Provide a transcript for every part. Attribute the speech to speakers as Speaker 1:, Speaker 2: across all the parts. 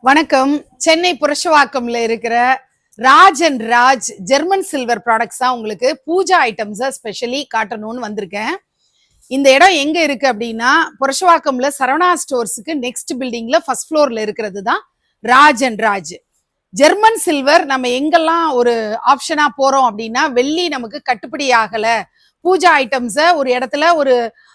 Speaker 1: வணக்கம். சென்னை புரஷவாக்கம்ல இருக்கிற Raj and Raj German silver products தான் உங்களுக்கு பூஜா ஐட்டம்ஸை ஸ்பெஷலி காட்டணும்னு வந்திருக்கேன். இந்த இடம் எங்க இருக்கு அப்படின்னா புரஷவாக்கம்ல சரவணா ஸ்டோர்ஸுக்கு நெக்ஸ்ட் பில்டிங்ல ஃபர்ஸ்ட் ஃப்ளோர்ல இருக்கிறது தான் Raj and Raj. German silver நம்ம எங்கெல்லாம் ஒரு ஆப்ஷனா போறோம் அப்படின்னா வெள்ளி நமக்கு கட்டுப்படி ஆகல, பூஜா ஐட்டம்ஸை ஒரு இடத்துல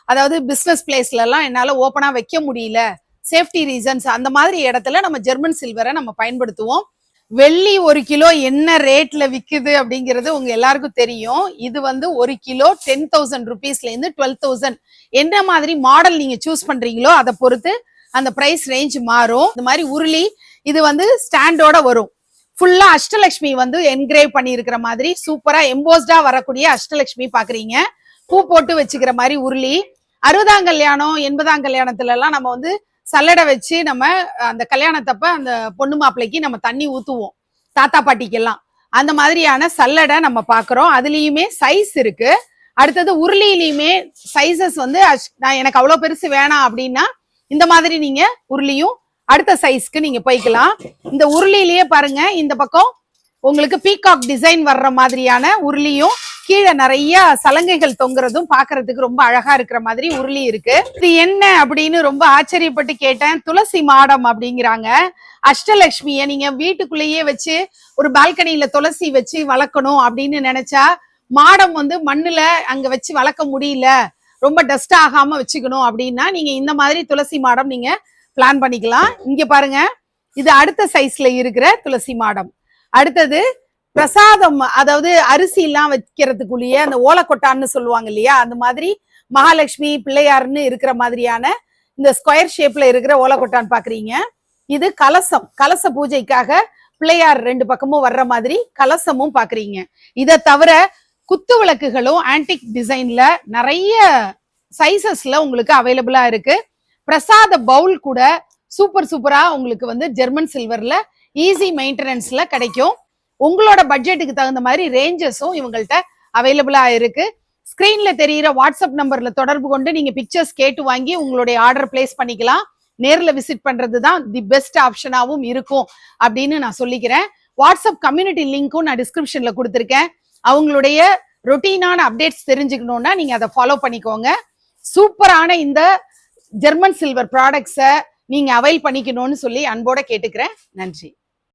Speaker 1: அதாவது பிஸ்னஸ் பிளேஸ்ல எல்லாம் என்னால ஓப்பனா வைக்க முடியல, சேஃப்டி ரீசன்ஸ், அந்த மாதிரி இடத்துல நம்ம ஜெர்மன் சில்வரை நம்ம பயன்படுத்துவோம். வெள்ளி 1 கிலோ என்ன ரேட்ல விக்குது அப்படிங்கிறது உங்க எல்லாருக்கும் தெரியும். இது ஒரு கிலோ 10,000 ருபீஸ்ல இருந்து 12,000 என்ன மாதிரி மாடல் நீங்க சூஸ் பண்றீங்களோ அதை பொறுத்து அந்த பிரைஸ் ரேஞ்ச் மாறும். இந்த மாதிரி உருளி இது ஸ்டாண்டோட வரும். ஃபுல்லா அஷ்டலட்சுமி என்கிரேவ் பண்ணி இருக்கிற மாதிரி சூப்பரா எம்போஸ்டா வரக்கூடிய அஷ்டலட்சுமி பாக்குறீங்க. பூ போட்டு வச்சுக்கிற மாதிரி உருளி. 60ஆம் கல்யாணம் 80ஆம் கல்யாணத்துல எல்லாம் நம்ம சல்லடை வச்சு நம்ம அந்த கல்யாணத்தப்ப அந்த பொண்ணு மாப்பிள்ளைக்கு நம்ம தண்ணி ஊத்துவோம், தாத்தா பாட்டிக்கெல்லாம். அந்த மாதிரியான சல்லடை நம்ம பாக்குறோம். அதுலயுமே சைஸ் இருக்கு. அடுத்தது உருளியிலையுமே சைசஸ் எனக்கு அவ்வளவு பெருசு வேணாம் அப்படின்னா இந்த மாதிரி நீங்க உருளியும் அடுத்த சைஸ்க்கு நீங்க போய்க்கலாம். இந்த உருளியிலேயே பாருங்க, இந்த பக்கம் உங்களுக்கு பீகாக் டிசைன் வர்ற மாதிரியான உருளியும் கீழே நிறைய சலங்கைகள் தொங்குறதும் பாக்குறதுக்கு ரொம்ப அழகா இருக்கிற மாதிரி உருளி இருக்கு. இது என்ன அப்படின்னு ரொம்ப ஆச்சரியப்பட்டு கேட்டேன். துளசி மாடம் அப்படிங்கிறாங்க. அஷ்டலட்சுமிய நீங்க வீட்டுக்குள்ளேயே வச்சு ஒரு பால்கனியில துளசி வச்சு வளர்க்கணும் அப்படின்னு நினைச்சா மாடம் மண்ணுல அங்க வச்சு வளர்க்க முடியல, ரொம்ப டஸ்ட் ஆகாம வச்சுக்கணும் அப்படின்னா நீங்க இந்த மாதிரி துளசி மாடம் நீங்க பிளான் பண்ணிக்கலாம். இங்க பாருங்க, இது அடுத்த சைஸ்ல இருக்கிற துளசி மாடம். அடுத்தது பிரசாதம், அதாவது அரிசி எல்லாம் வைக்கிறதுக்குள்ளேயே அந்த ஓலக்கொட்டான்னு சொல்லுவாங்க இல்லையா, அந்த மாதிரி மகாலட்சுமி பிள்ளையாருன்னு இருக்கிற மாதிரியான இந்த ஸ்கொயர் ஷேப்ல இருக்கிற ஓலக்கொட்டான் பாக்குறீங்க. இது கலசம், கலச பூஜைக்காக பிள்ளையார் 2 பக்கமும் வர்ற மாதிரி கலசமும் பாக்குறீங்க. இதை தவிர குத்து விளக்குகளும் ஆன்டிக் டிசைன்ல நிறைய சைசஸ்ல உங்களுக்கு அவைலபிளா இருக்கு. பிரசாத பவுல் கூட சூப்பரா உங்களுக்கு ஜெர்மன் சில்வர்ல ஈஸி மெயின்டெனன்ஸ்ல கிடைக்கும். உங்களோட பட்ஜெட்டுக்கு தகுந்த மாதிரி ரேஞ்சஸும் இவங்கள்ட்ட அவைலபிளா இருக்கு. ஸ்கிரீன்ல தெரியிற வாட்ஸ்அப் நம்பர்ல தொடர்பு கொண்டு நீங்க பிக்சர்ஸ் கேட்டு வாங்கி உங்களுடைய ஆர்டர் பிளேஸ் பண்ணிக்கலாம். நேர்ல விசிட் பண்றது தான் தி பெஸ்ட் ஆப்ஷனாவும் இருக்கும் அப்படின்னு நான் சொல்லிக்கிறேன். வாட்ஸ்அப் கம்யூனிட்டி லிங்க்கும் நான் டிஸ்கிரிப்ஷன்ல கொடுத்துருக்கேன். அவங்களுடைய ரொட்டீனான அப்டேட்ஸ் தெரிஞ்சுக்கணும்னா நீங்க அதை ஃபாலோ பண்ணிக்கோங்க. சூப்பரான இந்த ஜெர்மன் சில்வர் ப்ராடக்ட்ஸை நீங்க அவைல் பண்ணிக்கணும்னு சொல்லி அன்போட கேட்டுக்கிறேன். நன்றி.